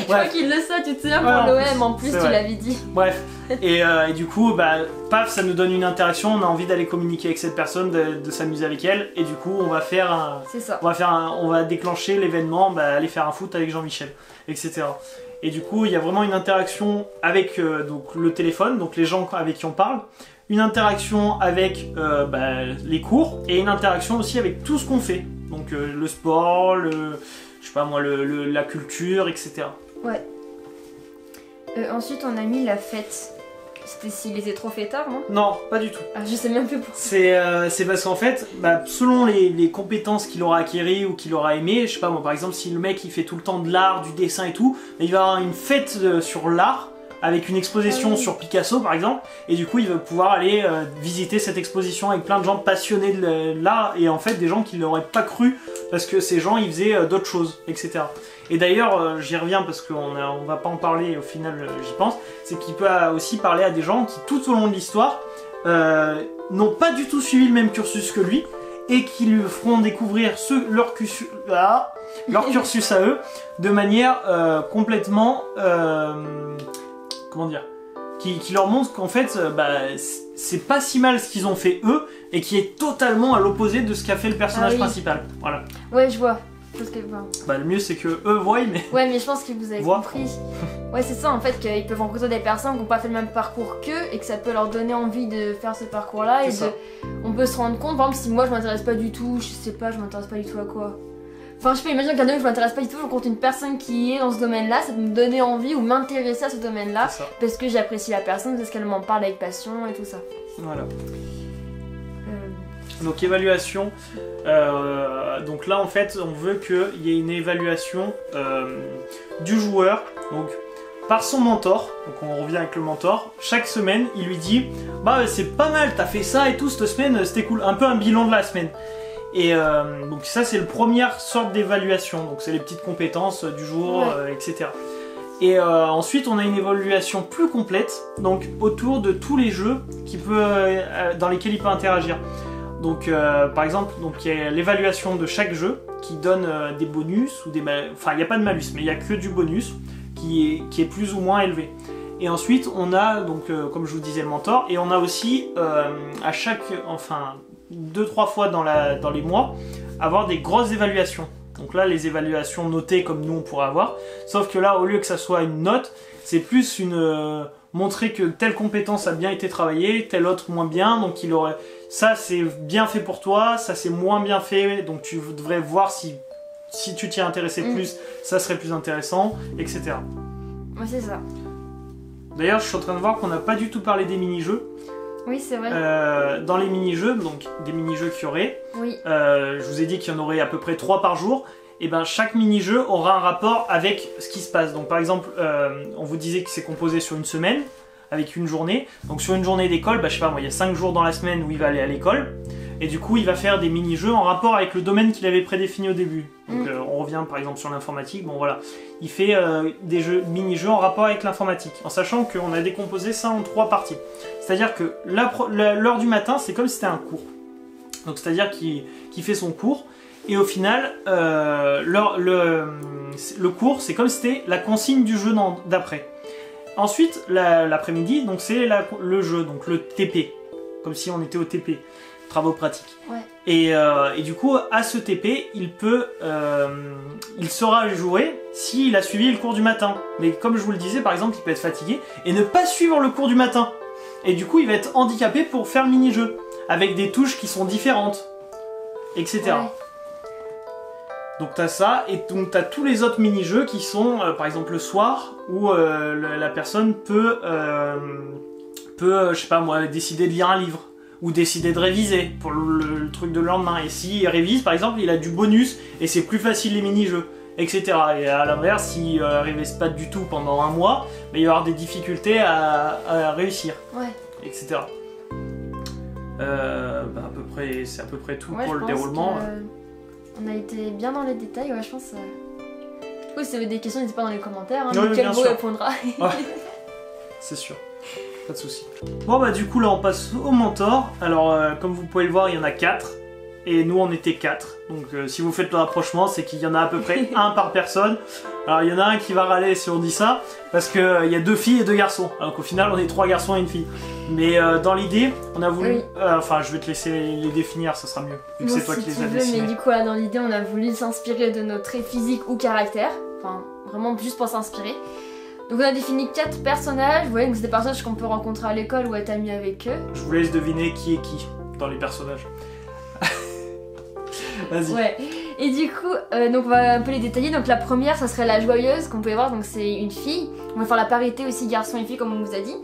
Je crois qu'il le sait, tu te souviens pour l'OM en plus, tu l'avais dit. Bref, et du coup, paf, ça nous donne une interaction, on a envie d'aller communiquer avec cette personne, de s'amuser avec elle, et du coup, on va faire un... C'est ça. On va déclencher l'événement, aller faire un foot avec Jean-Michel, etc. Et du coup, il y a vraiment une interaction avec donc, le téléphone, donc les gens avec qui on parle, une interaction avec les cours, et une interaction aussi avec tout ce qu'on fait. Donc le sport, je sais pas moi, la culture, etc. Ouais. Ensuite, on a mis la fête. C'était s'il était trop fêtard, non? Non, pas du tout. Ah, je sais même plus pourquoi. C'est parce qu'en fait, selon les compétences qu'il aura acquéries ou qu'il aura aimé, je sais pas moi, par exemple, si le mec il fait tout le temps de l'art, du dessin et tout, il va avoir une fête sur l'art, avec une exposition sur Picasso par exemple, et du coup il va pouvoir aller visiter cette exposition avec plein de gens passionnés de l'art, et en fait des gens qui ne l'auraient pas cru, parce que ces gens ils faisaient d'autres choses, etc. Et d'ailleurs, j'y reviens parce qu'on va pas en parler, au final j'y pense, c'est qu'il peut aussi parler à des gens qui tout au long de l'histoire n'ont pas du tout suivi le même cursus que lui, et qui lui feront découvrir leur cursus à eux, de manière complètement... comment dire, qui leur montre qu'en fait c'est pas si mal ce qu'ils ont fait eux, et qui est totalement à l'opposé de ce qu'a fait le personnage principal. Voilà. Ouais, je vois. Le mieux c'est que eux voient, mais... Ouais, mais je pense que vous avez compris. Ouais, c'est ça en fait, qu'ils peuvent rencontrer des personnes qui n'ont pas fait le même parcours qu'eux, et que ça peut leur donner envie de faire ce parcours-là, et on peut se rendre compte, par exemple, si moi je m'intéresse pas du tout, je sais pas, je m'intéresse pas du tout à quoi. Enfin, je peux imaginer qu'un domaine je m'intéresse pas du tout, je rencontre une personne qui est dans ce domaine-là, ça peut me donner envie ou m'intéresser à ce domaine-là, parce que j'apprécie la personne, parce qu'elle m'en parle avec passion et tout ça. Voilà. Donc évaluation, donc là en fait on veut qu'il y ait une évaluation du joueur, donc par son mentor, donc on revient avec le mentor, chaque semaine il lui dit c'est pas mal, t'as fait ça et tout cette semaine, c'était cool, un peu un bilan de la semaine. Et donc ça c'est la première sorte d'évaluation, donc c'est les petites compétences du jour, etc. Et ensuite on a une évaluation plus complète, donc autour de tous les jeux dans lesquels il peut interagir. Donc par exemple, il y a l'évaluation de chaque jeu qui donne des bonus, ou enfin il n'y a pas de malus, mais il n'y a que du bonus qui est plus ou moins élevé. Et ensuite on a, donc comme je vous disais, le mentor, et on a aussi à chaque, 2-3 fois dans les mois, avoir des grosses évaluations. Donc là, les évaluations notées comme nous on pourrait avoir, sauf que là, au lieu que ça soit une note, c'est plus montrer que telle compétence a bien été travaillée, telle autre moins bien, donc ça c'est bien fait pour toi, ça c'est moins bien fait, donc tu devrais voir si tu t'y intéressais plus, ça serait plus intéressant, etc. Ouais, c'est ça. D'ailleurs, je suis en train de voir qu'on n'a pas du tout parlé des mini-jeux. Oui, c'est vrai. Dans les mini-jeux, donc des mini-jeux qu'il y aurait, je vous ai dit qu'il y en aurait à peu près 3 par jour, et chaque mini-jeu aura un rapport avec ce qui se passe. Donc par exemple, on vous disait que c'est composé sur une semaine, avec une journée. Donc sur une journée d'école, je sais pas moi, il y a 5 jours dans la semaine où il va aller à l'école, et du coup il va faire des mini-jeux en rapport avec le domaine qu'il avait prédéfini au début. Donc on revient par exemple sur l'informatique, il fait des mini-jeux en rapport avec l'informatique, en sachant qu'on a décomposé ça en 3 parties. C'est-à-dire que l'heure du matin, c'est comme si c'était un cours. Donc c'est-à-dire qu'il fait son cours, et au final, le cours, c'est comme si c'était la consigne du jeu d'après. Ensuite, l'après-midi, donc c'est le jeu, donc le TP, comme si on était au TP, travaux pratiques. Ouais. Et du coup, à ce TP, il saura jouer s'il a suivi le cours du matin. Mais comme je vous le disais, par exemple, il peut être fatigué et ne pas suivre le cours du matin. Et du coup, il va être handicapé pour faire le mini-jeu, avec des touches qui sont différentes, etc. Ouais. Donc t'as ça, et donc t'as tous les autres mini-jeux qui sont, par exemple le soir, où la personne peut, je sais pas moi, décider de lire un livre, ou décider de réviser pour le truc de le lendemain. Et s'il révise, par exemple, il a du bonus, et c'est plus facile les mini-jeux, etc. Et à l'inverse, s'il révise pas du tout pendant un mois, il va y avoir des difficultés à réussir, etc. C'est à peu près tout pour le déroulement. On a été bien dans les détails, je pense. Oui, si vous avez des questions, n'hésitez pas dans les commentaires, oui, Mickaël vous répondra. C'est sûr, pas de soucis. Bon bah du coup là on passe au mentor. Alors comme vous pouvez le voir, il y en a 4. Et nous on était 4. Donc si vous faites le rapprochement, c'est qu'il y en a à peu près un par personne. Alors il y en a un qui va râler si on dit ça, parce qu'il y a 2 filles et 2 garçons. Alors qu'au final on est 3 garçons et une fille. Mais dans l'idée, on a voulu... Oui. Enfin je vais te laisser les définir, ça sera mieux. Vu que c'est toi qui les as dessinés. Mais du coup là dans l'idée on a voulu s'inspirer de nos traits physiques ou caractères. Enfin vraiment juste pour s'inspirer. Donc on a défini 4 personnages. Vous voyez que c'est des personnages qu'on peut rencontrer à l'école ou être amis avec eux. Je vous laisse deviner qui est qui dans les personnages. Vas-y. Ouais. Et du coup, donc on va un peu les détailler. Donc la première, ça serait la joyeuse, qu'on peut voir. Donc c'est une fille. On va faire la parité aussi garçon et fille, comme on vous a dit.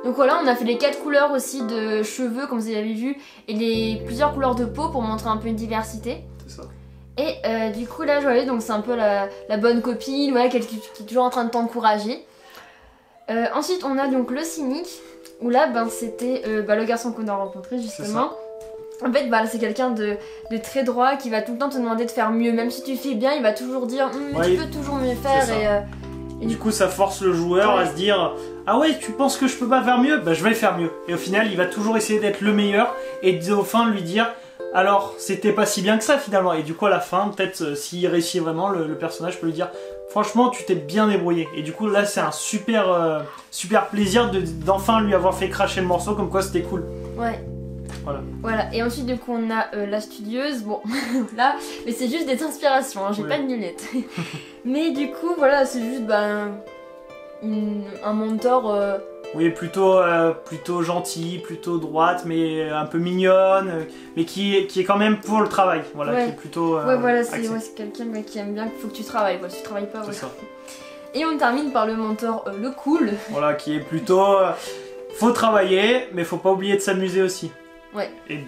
Donc voilà, on a fait les 4 couleurs aussi de cheveux, comme vous avez vu, et les plusieurs couleurs de peau pour montrer un peu une diversité. C'est ça. Et du coup, la joyeuse, donc c'est un peu la bonne copine, voilà, qui est toujours en train de t'encourager. Ensuite, on a donc le cynique, où là, c'était le garçon qu'on a rencontré justement. En fait, c'est quelqu'un de très droit qui va tout le temps te demander de faire mieux. Même si tu fais bien, il va toujours dire tu peux toujours mieux faire. Et du coup, ça force le joueur à se dire ah ouais, tu penses que je peux pas faire mieux? Bah, je vais faire mieux. Et au final, il va toujours essayer d'être le meilleur et au fin lui dire alors, c'était pas si bien que ça finalement. Et du coup, à la fin, peut-être s'il réussit vraiment, le personnage peut lui dire franchement, tu t'es bien débrouillé. Et du coup, là, c'est un super plaisir d'enfin lui avoir fait cracher le morceau, comme quoi c'était cool. Ouais. Voilà. Et ensuite du coup on a la studieuse, bon là, mais c'est juste des inspirations, j'ai pas de lunettes. Mais du coup voilà, c'est juste un mentor. Oui, plutôt gentil, plutôt droite, mais un peu mignonne, mais qui est quand même pour le travail, voilà, qui est plutôt voilà, c'est quelqu'un qui aime bien qu'il faut que tu travailles, si tu travailles pas, c'est ça. Et on termine par le mentor le cool. Voilà, qui est plutôt faut travailler, mais faut pas oublier de s'amuser aussi. Ouais. Et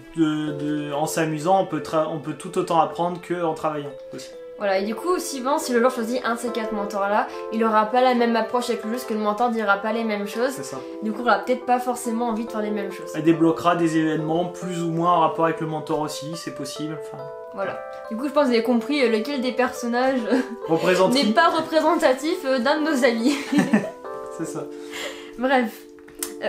en s'amusant, on peut tout autant apprendre qu'en travaillant aussi. Voilà, et du coup, suivant, si le joueur choisit un de ces 4 mentors-là, il aura pas la même approche avec le jeu, parce que le mentor dira pas les mêmes choses. C'est ça. Du coup, il aura peut-être pas forcément envie de faire les mêmes choses. Elle débloquera des événements plus ou moins en rapport avec le mentor aussi, c'est possible. Voilà. Du coup, je pense que vous avez compris lequel des personnages n'est pas représentatif d'un de nos amis. C'est ça. Bref.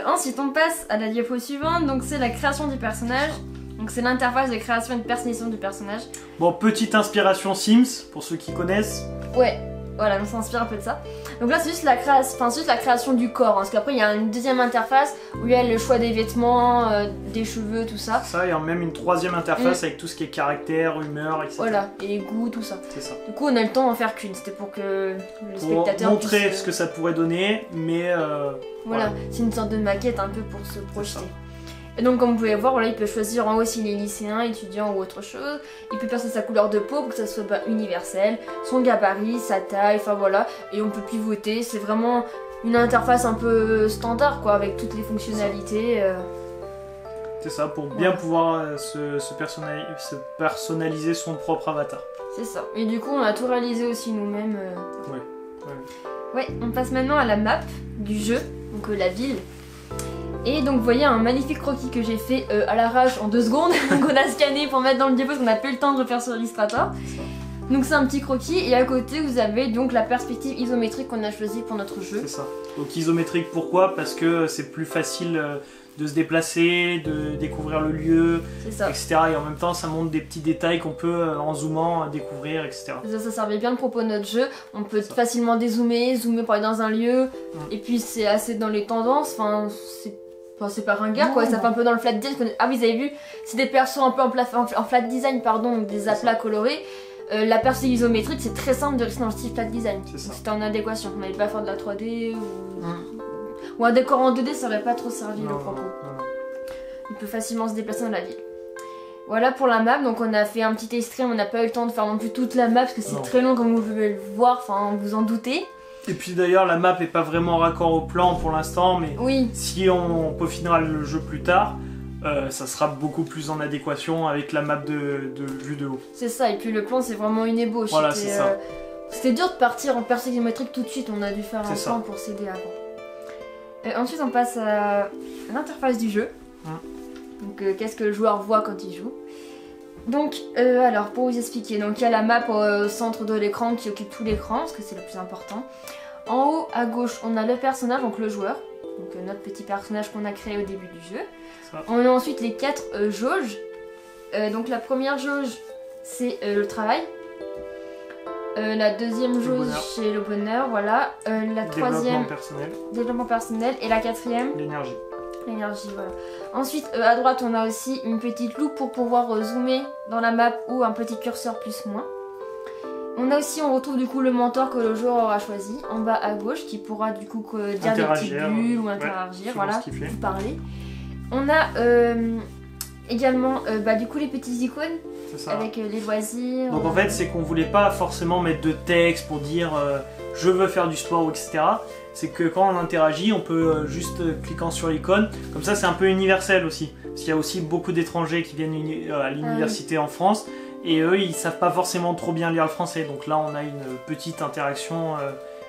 Ensuite, on passe à la diapo suivante, donc c'est la création du personnage. Donc c'est l'interface de création et de personnalisation du personnage. Bon, petite inspiration Sims, pour ceux qui connaissent. Ouais, voilà, on s'inspire un peu de ça. Donc là, c'est juste la création du corps, parce qu'après, il y a une deuxième interface où il y a le choix des vêtements, des cheveux, tout ça. Ça, et même une troisième interface avec tout ce qui est caractère, humeur, etc. Voilà, et goût, tout ça. C'est ça. Du coup, on a le temps d'en faire qu'une, c'était pour que le spectateur montrer ce que ça pourrait donner, mais... Voilà, c'est une sorte de maquette un peu pour se projeter. Et donc comme vous pouvez voir, il peut choisir en haut s'il est lycéen, étudiant ou autre chose. Il peut passer sa couleur de peau pour que ça soit universel, son gabarit, sa taille, enfin voilà. Et on peut pivoter, c'est vraiment une interface un peu standard quoi, avec toutes les fonctionnalités. C'est ça, pour bien pouvoir se personnaliser son propre avatar. C'est ça. Et du coup on a tout réalisé aussi nous-mêmes. Ouais, on passe maintenant à la map du jeu, donc la ville. Et donc vous voyez un magnifique croquis que j'ai fait à l'arrache en 2 secondes. Donc on a scanné pour mettre dans le diapo parce qu'on n'a pas eu le temps de refaire sur Illustrator. Donc c'est un petit croquis et à côté vous avez donc la perspective isométrique qu'on a choisie pour notre jeu. C'est ça. Donc isométrique pourquoi? Parce que c'est plus facile de se déplacer, de découvrir le lieu, etc. Et en même temps ça montre des petits détails qu'on peut en zoomant découvrir, etc. Ça servait bien le propos de notre jeu. On peut facilement dézoomer, zoomer pour aller dans un lieu. Et puis c'est assez dans les tendances, c'est pas ringard quoi, ça fait un peu dans le flat design. Ah oui, vous avez vu, c'est des persos un peu en flat design, pardon, des aplats colorés. La perspective isométrique, c'est très simple de rester dans le style flat design. C'était en adéquation, on n'allait pas faire de la 3D ou un décor en 2D, ça aurait pas trop servi le propos. Il peut facilement se déplacer dans la ville. Voilà pour la map, donc on a fait un petit extrait, on n'a pas eu le temps de faire non plus toute la map parce que c'est Non. très long comme vous pouvez le voir, enfin vous en doutez. Et puis d'ailleurs, la map est pas vraiment raccord au plan pour l'instant, mais Oui, si on peaufinera le jeu plus tard, ça sera beaucoup plus en adéquation avec la map de vue de haut. c'est ça, et puis le plan c'est vraiment une ébauche. Voilà, c'est ça. C'était dur de partir en perspective géométrique tout de suite, on a dû faire un C'est ça. plan pour s'aider avant. Ensuite on passe à l'interface du jeu. Donc qu'est-ce que le joueur voit quand il joue. Donc alors pour vous expliquer, donc il y a la map au centre de l'écran qui occupe tout l'écran parce que c'est le plus important. En haut à gauche on a le personnage, donc le joueur, donc notre petit personnage qu'on a créé au début du jeu. Ça. On a ensuite les 4 jauges. Donc la première jauge c'est le travail. La deuxième jauge bonheur. c'est le bonheur, voilà. La troisième Développement personnel, développement personnel et la quatrième l'énergie. l'énergie, voilà. Ensuite, à droite, on a aussi une petite loupe pour pouvoir zoomer dans la map ou un petit curseur plus-moins. On retrouve du coup le mentor que le joueur aura choisi en bas à gauche qui pourra du coup dire des petites bulles ou interagir, selon voilà, ce qu'il fait. vous parler. On a également du coup les petites icônes C'est ça. avec les loisirs. Donc en fait, c'est qu'on voulait pas forcément mettre de texte pour dire je veux faire du sport, etc. C'est que quand on interagit, on peut juste cliquant sur l'icône. Comme ça, c'est un peu universel aussi. Parce qu'il y a aussi beaucoup d'étrangers qui viennent à l'université en France. Et eux, ils savent pas forcément trop bien lire le français. Donc là, on a une petite interaction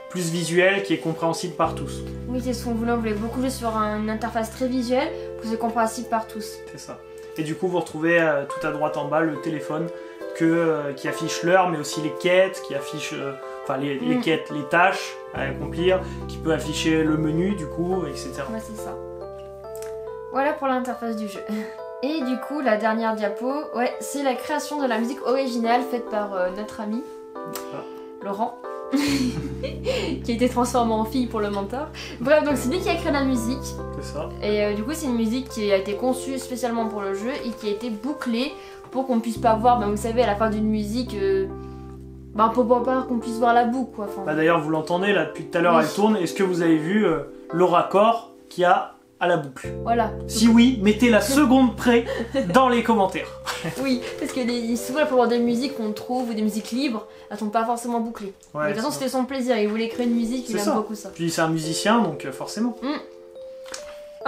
plus visuelle qui est compréhensible par tous. Oui, c'est ce qu'on voulait. On voulait beaucoup jouer sur une interface très visuelle pour que c'est compréhensible par tous. C'est ça. Et du coup, vous retrouvez tout à droite en bas le téléphone qui affiche l'heure, mais aussi les quêtes, qui affiche les quêtes, les tâches à accomplir, qui peut afficher le menu du coup, etc. Ouais, c'est ça. Voilà pour l'interface du jeu. Et du coup, la dernière diapo, c'est la création de la musique originale faite par notre ami Laurent, qui a été transformé en fille pour le mentor. Bref, donc c'est lui qui a créé la musique. C'est ça. Et du coup, c'est une musique qui a été conçue spécialement pour le jeu et qui a été bouclée pour qu'on puisse pas voir, vous savez, à la fin d'une musique, pour pas qu'on puisse voir la boucle, quoi. Enfin, D'ailleurs, vous l'entendez là depuis tout à l'heure, Oui. elle tourne. Est-ce que vous avez vu le raccord qu'il y a à la boucle? voilà. Si oui, mettez la seconde près dans les commentaires. Oui, parce que souvent, la plupart des musiques qu'on trouve ou des musiques libres, elles sont pas forcément bouclées. Mais de toute façon, c'est c'était son plaisir. Il voulait créer une musique, il C'est aime ça. beaucoup ça. Puis c'est un musicien, donc forcément.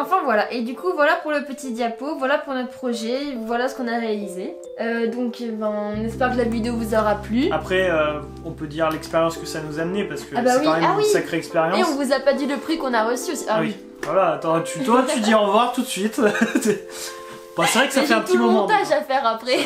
Enfin voilà, et du coup voilà pour le petit diapo, voilà pour notre projet, voilà ce qu'on a réalisé. On espère que la vidéo vous aura plu. Après, on peut dire l'expérience que ça nous a amené parce que Ah bah c'est oui, quand même ah une oui. sacrée Et expérience. on vous a pas dit le prix qu'on a reçu aussi. Ah oui. Voilà, attends, toi tu dis au revoir tout de suite. Bon, c'est vrai que ça Mais fait un j'ai petit tout le moment. montage à faire après.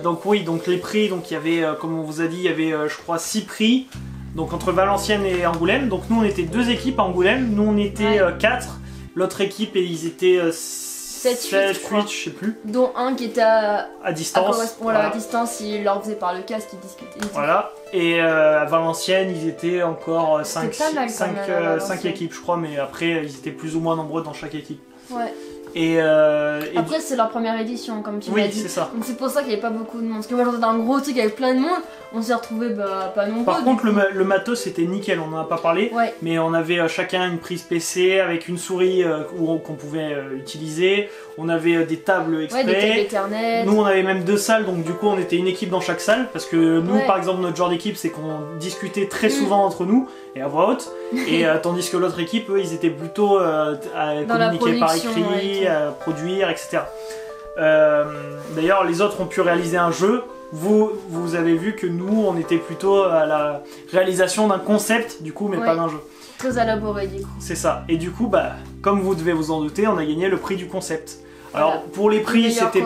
Donc les prix, donc il y avait, comme on vous a dit, il y avait je crois 6 prix. Donc entre Valenciennes et Angoulême. Donc nous on était 2 équipes à Angoulême, nous on était 4. L'autre équipe ils étaient 7, 8, je sais plus. Dont un qui était à distance. à distance, il leur faisait par le casque, il discutait. Voilà. Et à Valenciennes ils étaient encore 5 pas mal quand même, à Valenciennes. équipes je crois, mais après ils étaient plus ou moins nombreux dans chaque équipe. Ouais. Et Après c'est leur première édition comme tu l'as oui dit. c'est ça. Donc c'est pour ça qu'il n'y avait pas beaucoup de monde. Parce que moi j'entendais un gros truc avec plein de monde, on s'est retrouvés pas nombreux. Par contre le matos c'était nickel, on n'en a pas parlé. Ouais. Mais on avait chacun une prise PC avec une souris qu'on pouvait utiliser. On avait des tables exprès. Ouais, des tables Ethernet. Nous on avait même 2 salles, donc du coup on était une équipe dans chaque salle. Parce que nous par exemple notre genre d'équipe c'est qu'on discutait très souvent entre nous et à voix haute. Et tandis que l'autre équipe eux ils étaient plutôt à communiquer par écrit, à produire, etc. D'ailleurs les autres ont pu réaliser un jeu. Vous avez vu que nous on était plutôt à la réalisation d'un concept du coup mais pas d'un jeu. Très élaboré du coup. C'est ça. Et du coup comme vous devez vous en douter, on a gagné le prix du concept. Alors pour les prix c'était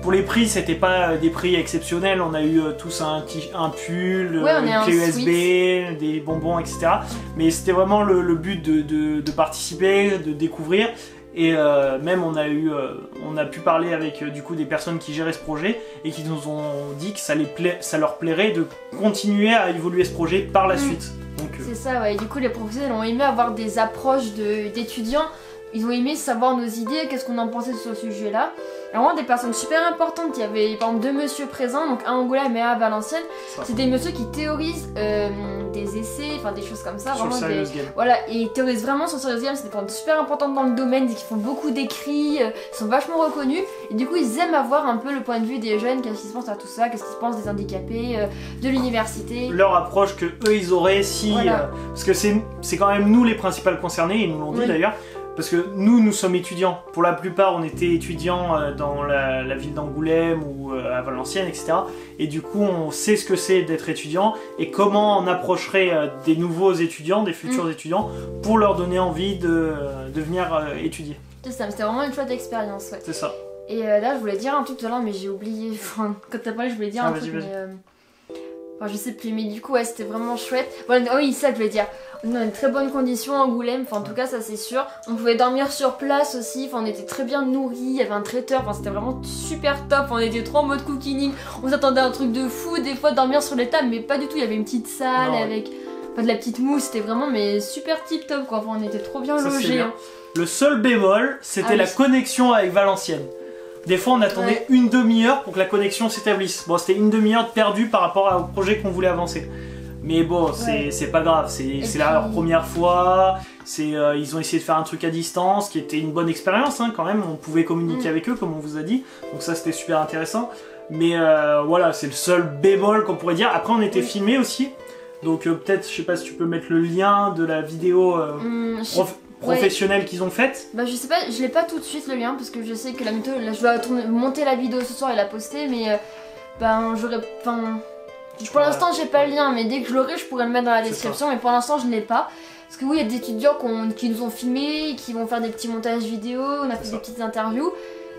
pour les prix c'était pas des prix exceptionnels, on a eu tous un pull, une clé USB, des bonbons, etc. Mais c'était vraiment le but de participer, de découvrir. Et même on a pu parler avec du coup des personnes qui géraient ce projet et qui nous ont dit que ça leur plairait de continuer à évoluer ce projet par la suite. C'est ça, ouais. Et du coup les professeurs ont aimé avoir des approches d'étudiants. Ils ont aimé savoir nos idées, qu'est-ce qu'on en pensait sur ce sujet-là. vraiment des personnes super importantes. Il y avait par exemple 2 messieurs présents, donc un à Angoulême et un à Valenciennes. C'est des messieurs qui théorisent des essais, enfin des choses comme ça. Sur vraiment Serious Game. Voilà, et ils théorisent vraiment sur Serious Game. C'est des personnes super importantes dans le domaine, qui font beaucoup d'écrits, ils sont vachement reconnus. Et du coup, ils aiment avoir un peu le point de vue des jeunes, qu'est-ce qu'ils se pensent à tout ça, qu'est-ce qu'ils se pensent des handicapés, de l'université. Leur approche que eux ils auraient si... Voilà. parce que c'est quand même nous les principales concernés, ils nous l'ont dit d'ailleurs. Parce que nous sommes étudiants. Pour la plupart, on était étudiants dans la ville d'Angoulême ou à Valenciennes, etc. Et du coup, on sait ce que c'est d'être étudiant et comment on approcherait des nouveaux étudiants, des futurs étudiants, pour leur donner envie de venir étudier. C'est ça, c'était vraiment une chouette expérience. Ouais. C'est ça. Et là, je voulais dire un truc tout à l'heure, mais j'ai oublié. Enfin, quand t'as parlé, je voulais dire un truc, mais... Enfin, je sais plus, mais du coup, ouais, c'était vraiment chouette. Bon, oui, ça, je voulais dire. On est dans une très bonne condition à Angoulême, enfin, en tout cas, ça c'est sûr. On pouvait dormir sur place aussi, enfin, on était très bien nourris, il y avait un traiteur, enfin, c'était vraiment super top. On était trop en mode cooking, on s'attendait à un truc de fou, des fois, dormir sur les tables, mais pas du tout. Il y avait une petite salle avec de la petite mousse, c'était vraiment mais super tip top, quoi. Enfin, on était trop bien logés. Hein. Le seul bémol, c'était la connexion avec Valenciennes. Des fois, on attendait une demi-heure pour que la connexion s'établisse. Bon, c'était une demi-heure perdue par rapport au projet qu'on voulait avancer. Mais bon, c'est pas grave, c'est leur première fois, ils ont essayé de faire un truc à distance, qui était une bonne expérience hein, quand même, on pouvait communiquer avec eux comme on vous a dit, donc ça c'était super intéressant. Mais voilà, c'est le seul bémol qu'on pourrait dire. Après on était filmé aussi, donc peut-être, je sais pas si tu peux mettre le lien de la vidéo professionnelle qu'ils ont faite. Bah je sais pas, je l'ai pas tout de suite le lien, parce que je sais que la méthode, là, je dois monter la vidéo ce soir et la poster, mais ben j'aurais... Pour l'instant j'ai pas le lien, mais dès que je l'aurai je pourrais le mettre dans la description, mais pour l'instant je ne l'ai pas. Parce que oui, il y a des étudiants qui nous ont filmés, qui vont faire des petits montages vidéo, on a fait des petites interviews.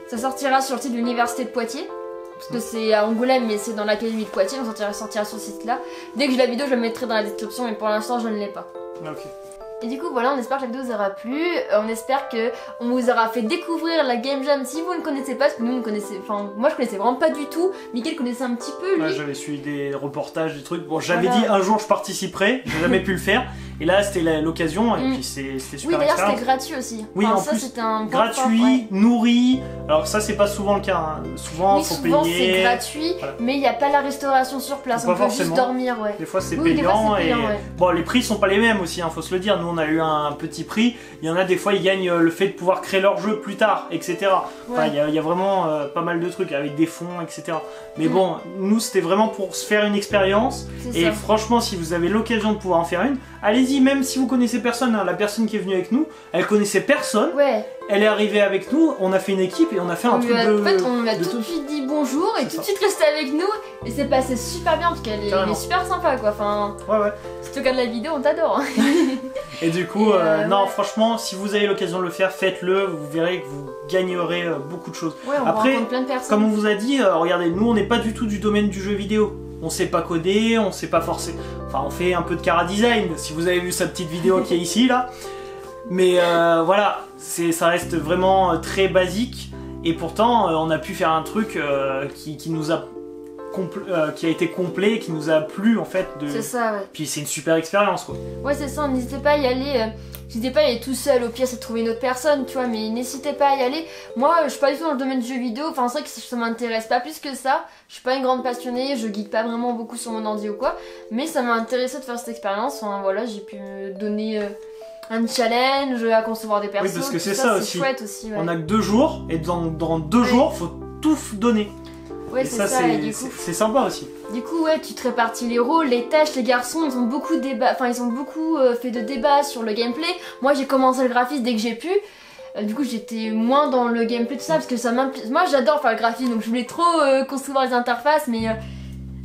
Ça sortira sur le site de l'université de Poitiers, parce que c'est à Angoulême mais c'est dans l'académie de Poitiers, donc ça sortira sur ce site là. Dès que j'ai la vidéo je la mettrai dans la description, mais pour l'instant je ne l'ai pas. Ok. Et du coup voilà, on espère que la vidéo vous aura plu, on espère que on vous aura fait découvrir la Game Jam si vous ne connaissez pas, parce que nous on connaissait, enfin moi je connaissais vraiment pas du tout, Mickaël connaissait un petit peu lui. Ouais, j'avais suivi des reportages, des trucs, bon j'avais dit un jour je participerai, j'ai jamais pu le faire, et là c'était l'occasion, et puis c'était super. Oui d'ailleurs c'était gratuit aussi, oui en plus c'était un gratuit, nourri, alors ça c'est pas souvent le cas, hein. Souvent faut payer. Oui c'est gratuit, mais il n'y a pas la restauration sur place, on peut juste dormir, Des fois c'est payant, bon les prix sont pas les mêmes aussi, hein, faut se le dire, nous on a eu un petit prix, il y en a des fois ils gagnent le fait de pouvoir créer leur jeu plus tard, etc. Enfin, il y a vraiment pas mal de trucs avec des fonds, etc. Mais bon, nous c'était vraiment pour se faire une expérience, et franchement si vous avez l'occasion de pouvoir en faire une, allez-y, même si vous connaissez personne, hein, la personne qui est venue avec nous, elle connaissait personne. Elle est arrivée avec nous, on a fait une équipe et on a fait un truc de... En fait, on lui a tout de suite dit bonjour et tout de suite resté avec nous. Et c'est passé super bien parce qu'elle est super sympa quoi. Enfin, si tu regardes la vidéo, on t'adore. Et du coup, non, franchement, si vous avez l'occasion de le faire, faites-le. Vous verrez que vous gagnerez beaucoup de choses. Après, plein de personnes. Comme on vous a dit, regardez, nous on n'est pas du tout du domaine du jeu vidéo. On sait pas coder, on sait pas forcer. Enfin, on fait un peu de cara design. Si vous avez vu sa petite vidéo qui est ici là. Mais voilà, ça reste vraiment très basique, et pourtant on a pu faire un truc qui nous a qui a été complet, qui nous a plu en fait. C'est ça, Puis c'est une super expérience quoi. Ouais c'est ça, n'hésitez pas à y aller. N'hésitez pas à y aller tout seul, au pire c'est de trouver une autre personne, tu vois, mais n'hésitez pas à y aller. Moi je suis pas du tout dans le domaine du jeu vidéo, enfin c'est vrai que ça m'intéresse pas plus que ça. Je suis pas une grande passionnée, je geek pas vraiment beaucoup sur mon ordi ou quoi, mais ça m'a intéressé de faire cette expérience. Enfin voilà, j'ai pu me donner un challenge à concevoir des personnes. Oui, parce que c'est ça aussi. Chouette aussi. On a que 2 jours, et dans 2 jours faut tout donner. Ouais, c'est ça, et du coup c'est sympa aussi. Du coup, ouais, tu te répartis les rôles, les tâches. Les garçons, ils ont beaucoup fait de débats sur le gameplay. Moi, j'ai commencé le graphisme dès que j'ai pu. Du coup, j'étais moins dans le gameplay, tout ça, parce que ça m'implique. Moi, j'adore faire le graphisme, donc je voulais trop concevoir les interfaces, mais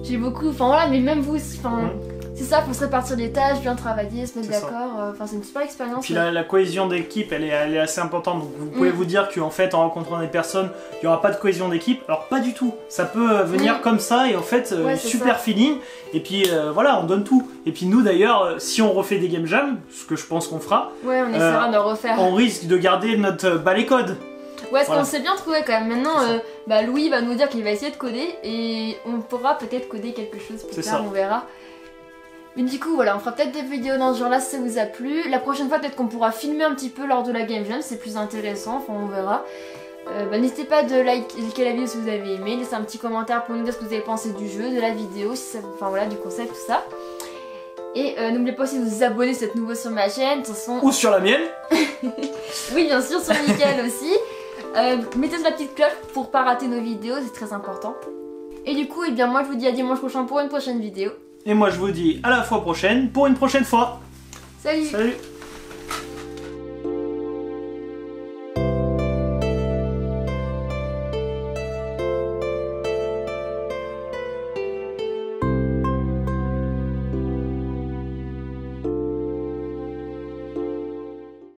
j'ai beaucoup. Enfin voilà, mais même vous aussi. Enfin, c'est ça, faut se répartir les tâches, bien travailler, se mettre d'accord. Enfin, c'est une super expérience. Puis la cohésion d'équipe, elle est assez importante. Donc vous pouvez vous dire qu'en fait, en rencontrant des personnes, il n'y aura pas de cohésion d'équipe. Alors pas du tout. Ça peut venir comme ça, et en fait, super feeling. Et puis voilà, on donne tout. Et puis nous d'ailleurs, si on refait des game jam, ce que je pense qu'on fera, on essaiera de refaire. On risque de garder notre balai code. Ouais, parce qu'on s'est bien trouvé quand même. Maintenant, Louis va nous dire qu'il va essayer de coder, et on pourra peut-être coder quelque chose plus tard, on verra. Mais du coup voilà, on fera peut-être des vidéos dans ce genre là si ça vous a plu. La prochaine fois peut-être qu'on pourra filmer un petit peu lors de la Game Jam, c'est plus intéressant, enfin on verra. N'hésitez pas de liker la vidéo si vous avez aimé, laissez un petit commentaire pour nous dire ce que vous avez pensé du jeu, de la vidéo, si ça, enfin voilà, du concept, tout ça. Et n'oubliez pas aussi de vous abonner si vous êtes nouveau sur ma chaîne. De toute façon... Ou sur la mienne. Oui, bien sûr, sur Mickaël aussi. Mettez sur la petite cloche pour pas rater nos vidéos, c'est très important. Et du coup, moi je vous dis à dimanche prochain pour une prochaine vidéo. Et moi je vous dis à la fois prochaine pour une prochaine fois. Salut. Salut.